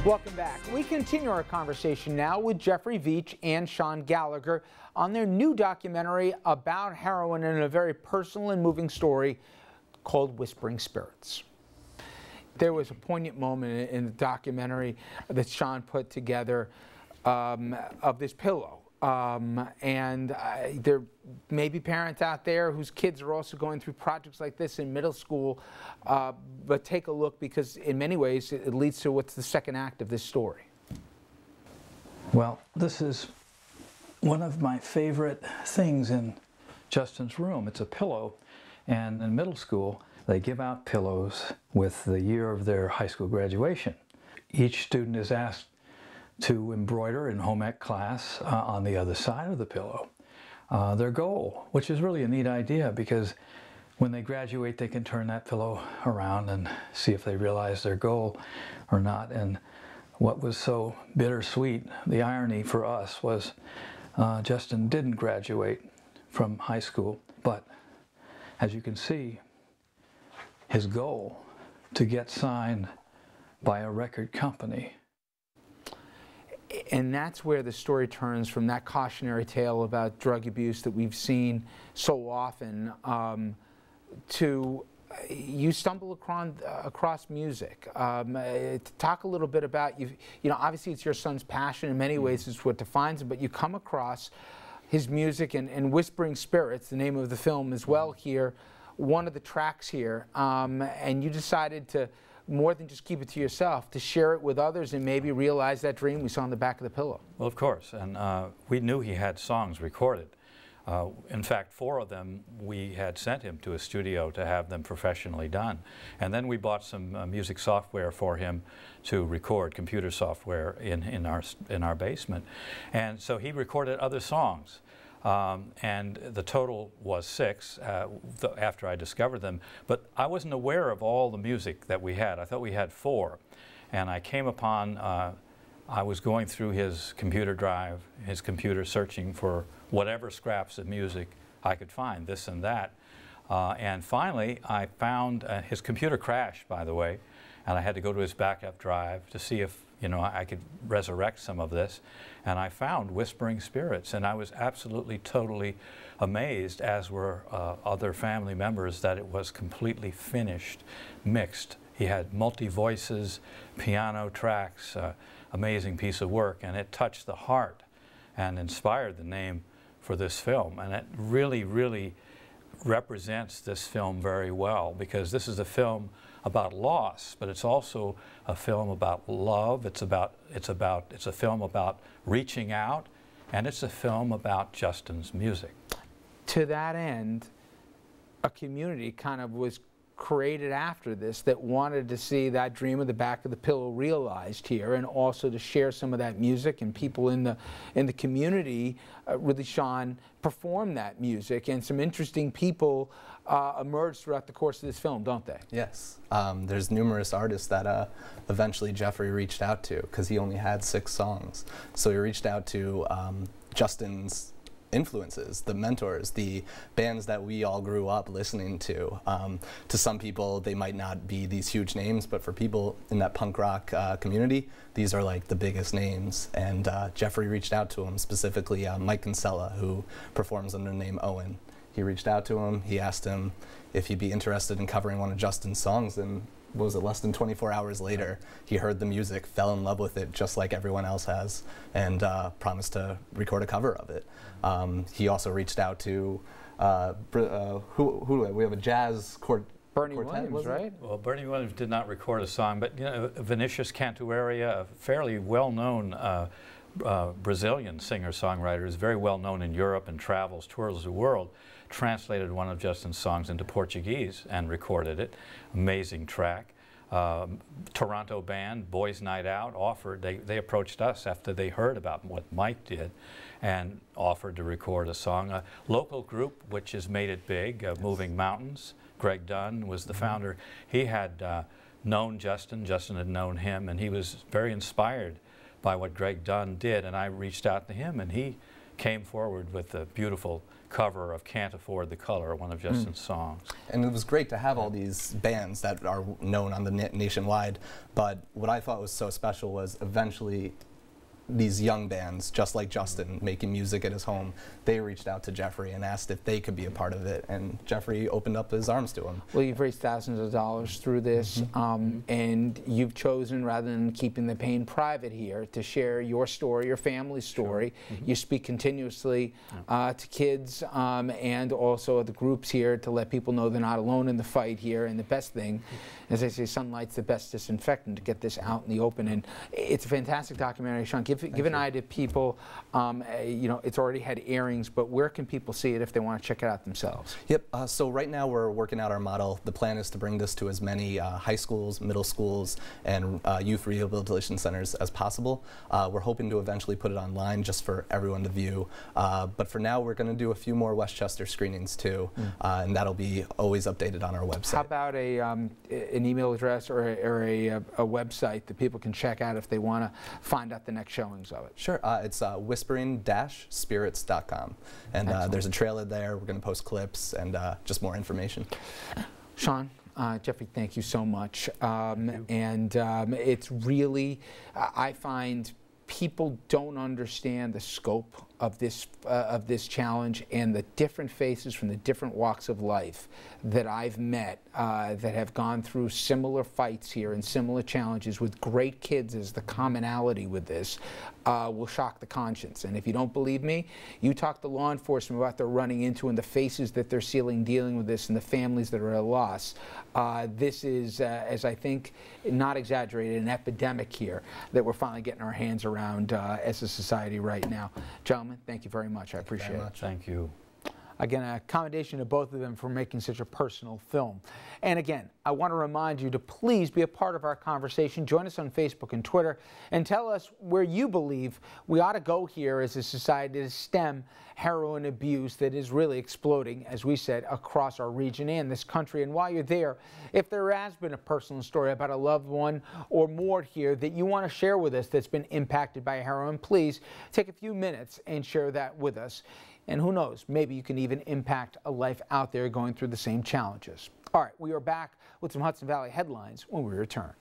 Welcome back. We continue our conversation now with Jeffrey Veatch and Sean Gallagher on their new documentary about heroin and a very personal and moving story called Whispering Spirits. There was a poignant moment in the documentary that Sean put together of this pillow. There may be parents out there whose kids are also going through projects like this in middle school, but take a look, because in many ways it leads to what's the second act of this story. Well, this is one of my favorite things in Justin's room. It's a pillow, and in middle school they give out pillows with the year of their high school graduation. Each student is asked to embroider in home ec class on the other side of the pillow their goal, which is really a neat idea, because when they graduate they can turn that pillow around and see if they realize their goal or not. And what was so bittersweet, the irony for us, was Justin didn't graduate from high school, but as you can see, his goal to get signed by a record company. And that's where the story turns from that cautionary tale about drug abuse that we've seen so often to you stumble across music. Talk a little bit about, you know, obviously it's your son's passion. In many ways it's what defines him, but you come across his music and Whispering Spirits, the name of the film as well here, one of the tracks here, and you decided to, more than just keep it to yourself, to share it with others and maybe realize that dream we saw on the back of the pillow. Well, of course, and we knew he had songs recorded. In fact, 4 of them we had sent him to a studio to have them professionally done. And then we bought some music software for him to record, computer software in our basement. And so he recorded other songs. And the total was 6 after I discovered them. But I wasn't aware of all the music that we had. I thought we had 4. And I came upon, I was going through his computer drive, his computer, searching for whatever scraps of music I could find, this and that. And finally, I found, his computer crashed, by the way, and I had to go to his backup drive to see if, you know, I could resurrect some of this. And I found Whispering Spirits, and I was absolutely, totally amazed, as were other family members, that it was completely finished, mixed. He had multi-voices, piano tracks, amazing piece of work, and it touched the heart and inspired the name for this film. And it really, really represents this film very well, because this is a film about loss, but it's also a film about love. It's a film about reaching out, and it's a film about Justin's music. To that end, a community kind of was created after this that wanted to see that dream of the back of the pillow realized here, and also to share some of that music, and people in the community really, Sean, perform that music, and some interesting people emerge throughout the course of this film, don't they? Yes. There's numerous artists that eventually Jeffrey reached out to, because he only had 6 songs. So he reached out to Justin's influences, the mentors, the bands that we all grew up listening to. To some people, they might not be these huge names, but for people in that punk rock community, these are like the biggest names. And Jeffrey reached out to him, specifically Mike Kinsella, who performs under the name Owen. He reached out to him, he asked him if he'd be interested in covering one of Justin's songs, and what was it, less than 24 hours later, he heard the music, fell in love with it just like everyone else has, and promised to record a cover of it. He also reached out to, we have a jazz quartet. Bernie Williams, right? Well, Bernie Williams did not record a song, but you know, Vinicius Cantuaria, a fairly well-known Brazilian singer-songwriter, is very well known in Europe and tours the world, translated one of Justin's songs into Portuguese and recorded it. Amazing track. Toronto band, Boys Night Out, offered, they approached us after they heard about what Mike did and offered to record a song. A local group which has made it big, Moving Mountains, Greg Dunn was the founder. He had known Justin, Justin had known him, and he was very inspired by what Greg Dunn did, and I reached out to him, and he came forward with a beautiful cover of Can't Afford the Color, one of Justin's songs. And it was great to have all these bands that are known on the nationwide, but what I thought was so special was eventually these young bands, just like Justin, making music at his home, they reached out to Jeffrey and asked if they could be a part of it, and Jeffrey opened up his arms to him. Well, you've raised thousands of dollars through this, and you've chosen, rather than keeping the pain private here, to share your story, your family's story. You speak continuously to kids and also at the groups here to let people know they're not alone in the fight here, and the best thing, as I say, sunlight's the best disinfectant to get this out in the open, and it's a fantastic documentary. Sean, give an eye to people. You know, it's already had airings, but where can people see it if they want to check it out themselves? Yep, so right now we're working out our model. The plan is to bring this to as many high schools, middle schools, and youth rehabilitation centers as possible. We're hoping to eventually put it online just for everyone to view. But for now, we're going to do a few more Westchester screenings too, and that'll be always updated on our website. How about an email address or a website that people can check out if they want to find out the next showings of it? Sure, it's whispering-spirits.com, and there's a trailer there. We're going to post clips and just more information. Sean, Jeffrey, thank you so much. It's really, I find people don't understand the scope of this challenge and the different faces from the different walks of life that I've met that have gone through similar fights here and similar challenges with great kids as the commonality with this will shock the conscience. And if you don't believe me, you talk to law enforcement about what they're running into and the faces that they're seeing dealing with this and the families that are at a loss. This is, as I think, not exaggerated, an epidemic here that we're finally getting our hands around as a society right now. Gentlemen, thank you very much. I appreciate it. Thank you. Again, a commendation to both of them for making such a personal film. And again, I want to remind you to please be a part of our conversation. Join us on Facebook and Twitter and tell us where you believe we ought to go here as a society to stem heroin abuse that is really exploding, as we said, across our region and this country. And while you're there, if there has been a personal story about a loved one or more here that you want to share with us that's been impacted by heroin, please take a few minutes and share that with us. And who knows, maybe you can even impact a life out there going through the same challenges. All right, we are back with some Hudson Valley headlines when we return.